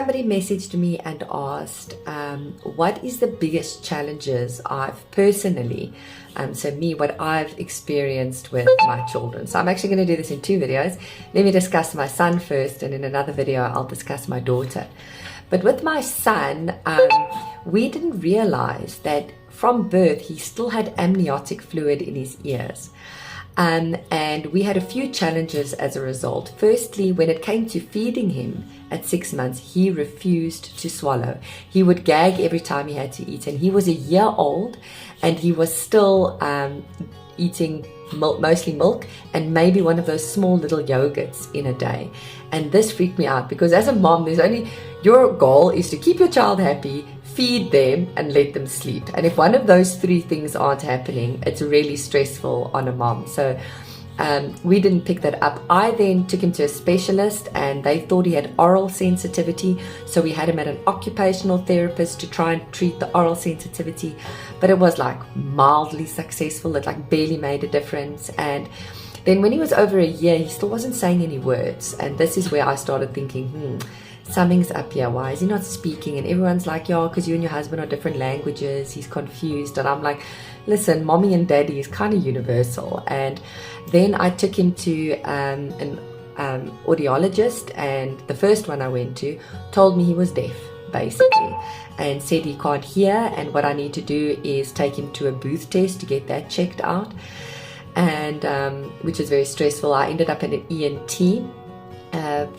somebody messaged me and asked, what is the biggest challenges I've personally, what I've experienced with my children. So I'm actually going to do this in 2 videos. Let me discuss my son first, and in another video I'll discuss my daughter. But with my son, we didn't realize that from birth he still had amniotic fluid in his ears. And we had a few challenges as a result. Firstly, when it came to feeding him at 6 months, he refused to swallow. He would gag every time he had to eat, and he was a year old, and he was still eating mostly milk and maybe one of those small little yogurts in a day. And this freaked me out because as a mom, your goal is to keep your child happy, feed them, and let them sleep. And if one of those 3 things aren't happening, it's really stressful on a mom. So we didn't pick that up. I then took him to a specialist, and they thought he had oral sensitivity. So we had him at an occupational therapist to try and treat the oral sensitivity. But it was like mildly successful. It like barely made a difference. And then when he was over a year, he still wasn't saying any words. And this is where I started thinking, something's up here. Why is he not speaking? And everyone's like, yeah, because you and your husband are different languages. He's confused. And I'm like, listen, mommy and daddy is kind of universal. And then I took him to an audiologist, and the first one I went to told me he was deaf, basically, and said he can't hear, and what I need to do is take him to a booth test to get that checked out, and which is very stressful. I ended up at an ENT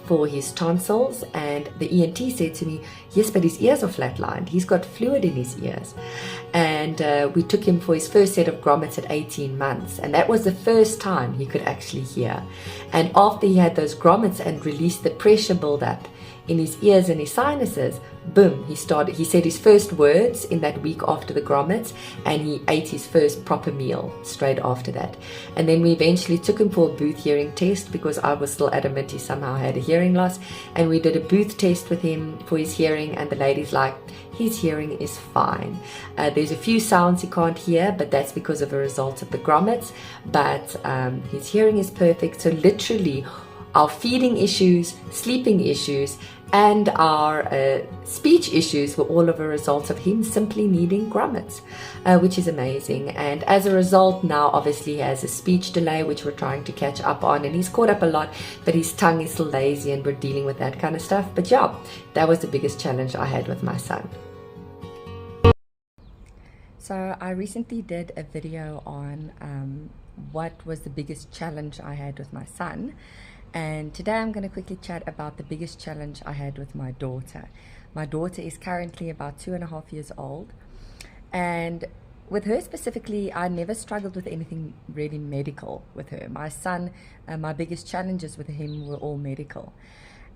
for his tonsils, and the ENT said to me, yes, but his ears are flatlined, he's got fluid in his ears. And we took him for his first set of grommets at 18 months, and that was the first time he could actually hear. And after he had those grommets and released the pressure buildup in his ears and his sinuses, boom, he said his first words in that week after the grommets, and he ate his first proper meal straight after that. And then we eventually took him for a booth hearing test because I was still adamant he somehow had a hearing loss, and we did a booth test with him for his hearing, and the lady's like, his hearing is fine. There's a few sounds he can't hear, but that's because of a result of the grommets, but his hearing is perfect. So literally our feeding issues, sleeping issues, and our speech issues were all of a result of him simply needing grommets, which is amazing. And as a result, now obviously he has a speech delay, which we're trying to catch up on, and he's caught up a lot, but his tongue is still lazy, and we're dealing with that kind of stuff. But yeah, that was the biggest challenge I had with my son. So I recently did a video on what was the biggest challenge I had with my son. And today I'm going to quickly chat about the biggest challenge I had with my daughter. My daughter is currently about 2.5 years old. And with her specifically, I never struggled with anything really medical with her. My son, my biggest challenges with him were all medical.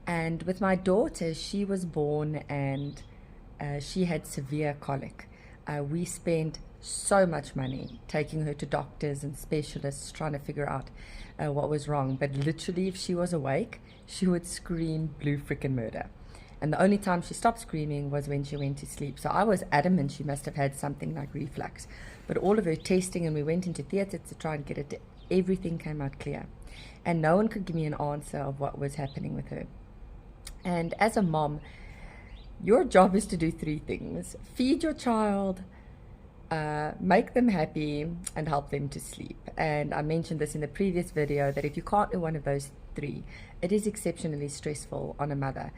And with my daughter, she was born and she had severe colic. We spent so much money taking her to doctors and specialists trying to figure out what was wrong, but literally if she was awake she would scream blue frickin' murder, and the only time she stopped screaming was when she went to sleep. So I was adamant she must have had something like reflux, but all of her testing, and we went into theater to try and get it, everything came out clear, and no one could give me an answer of what was happening with her. And as a mom, your job is to do 3 things: feed your child, make them happy, and help them to sleep. And I mentioned this in the previous video that if you can't do one of those 3, it is exceptionally stressful on a mother.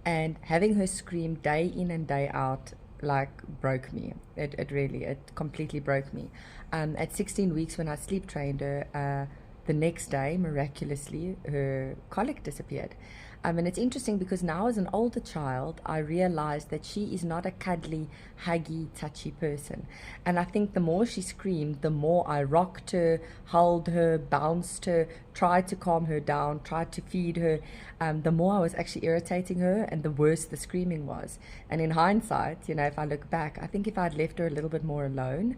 And having her scream day in and day out like broke me. It completely broke me. At 16 weeks, when I sleep trained her, the next day, miraculously, her colic disappeared. And it's interesting because now as an older child, I realized that she is not a cuddly, huggy, touchy person. And I think the more she screamed, the more I rocked her, held her, bounced her, tried to calm her down, tried to feed her, the more I was actually irritating her, and the worse the screaming was. And in hindsight, if I look back, I think if I'd left her a little bit more alone,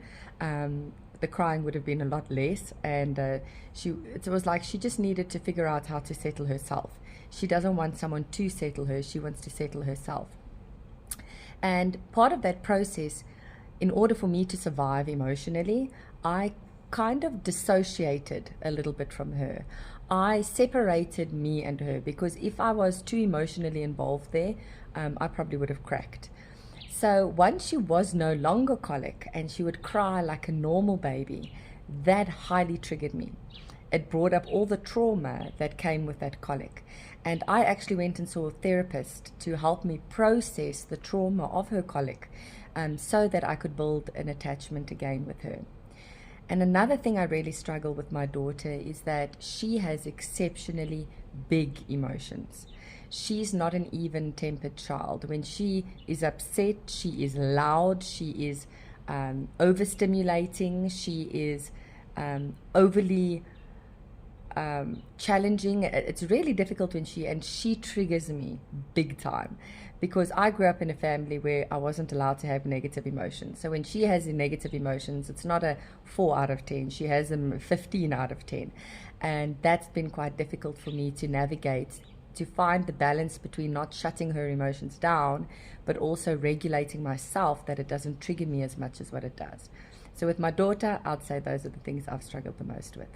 the crying would have been a lot less. And it was like she just needed to figure out how to settle herself. She doesn't want someone to settle her, she wants to settle herself. And part of that process, in order for me to survive emotionally, I kind of dissociated a little bit from her. I separated me and her, because if I was too emotionally involved there, I probably would have cracked. So once she was no longer colic and she would cry like a normal baby, that highly triggered me. It brought up all the trauma that came with that colic. And I actually went and saw a therapist to help me process the trauma of her colic, so that I could build an attachment again with her. And another thing I really struggle with my daughter is that she has exceptionally big emotions. She's not an even-tempered child. When she is upset, she is loud, she is overstimulating, she is overly challenging. It's really difficult when she triggers me big time, because I grew up in a family where I wasn't allowed to have negative emotions. So when she has negative emotions, it's not a 4 out of 10, she has them 15 out of 10. And that's been quite difficult for me to navigate, to find the balance between not shutting her emotions down, but also regulating myself, that it doesn't trigger me as much as what it does. So with my daughter, I'd say those are the things I've struggled the most with.